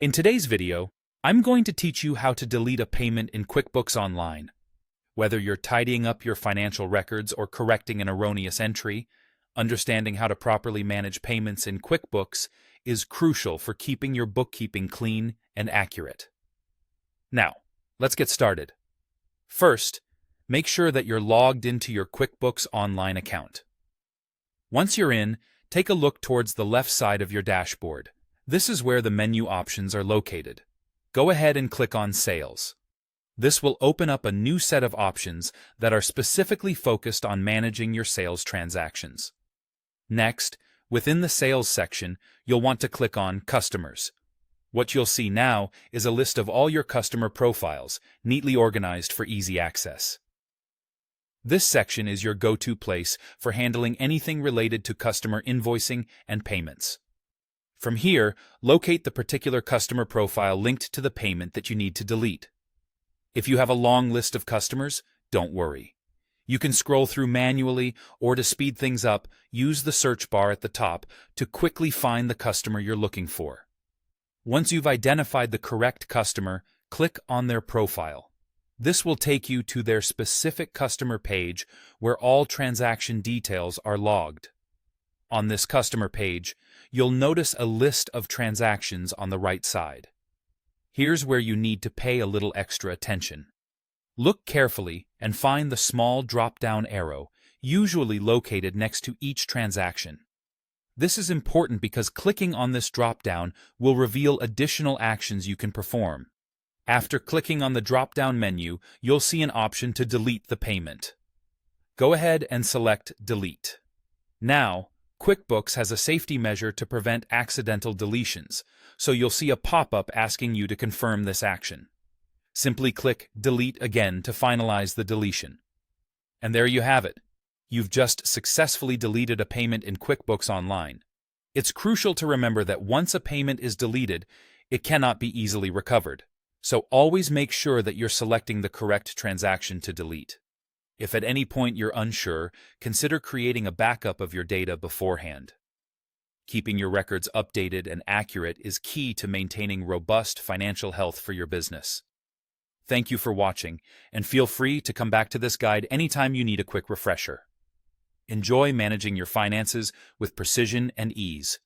In today's video, I'm going to teach you how to delete a payment in QuickBooks Online. Whether you're tidying up your financial records or correcting an erroneous entry, understanding how to properly manage payments in QuickBooks is crucial for keeping your bookkeeping clean and accurate. Now, let's get started. First, make sure that you're logged into your QuickBooks Online account. Once you're in, take a look towards the left side of your dashboard. This is where the menu options are located. Go ahead and click on Sales. This will open up a new set of options that are specifically focused on managing your sales transactions. Next, within the Sales section, you'll want to click on Customers. What you'll see now is a list of all your customer profiles, neatly organized for easy access. This section is your go-to place for handling anything related to customer invoicing and payments. From here, locate the particular customer profile linked to the payment that you need to delete. If you have a long list of customers, don't worry. You can scroll through manually, or to speed things up, use the search bar at the top to quickly find the customer you're looking for. Once you've identified the correct customer, click on their profile. This will take you to their specific customer page where all transaction details are logged. On this customer page, you'll notice a list of transactions on the right side. Here's where you need to pay a little extra attention. Look carefully and find the small drop-down arrow, usually located next to each transaction. This is important because clicking on this drop-down will reveal additional actions you can perform. After clicking on the drop-down menu, you'll see an option to delete the payment. Go ahead and select Delete. Now, QuickBooks has a safety measure to prevent accidental deletions, so you'll see a pop-up asking you to confirm this action. Simply click Delete again to finalize the deletion. And there you have it. You've just successfully deleted a payment in QuickBooks Online. It's crucial to remember that once a payment is deleted, it cannot be easily recovered. So always make sure that you're selecting the correct transaction to delete. If at any point you're unsure, consider creating a backup of your data beforehand. Keeping your records updated and accurate is key to maintaining robust financial health for your business. Thank you for watching, and feel free to come back to this guide anytime you need a quick refresher. Enjoy managing your finances with precision and ease.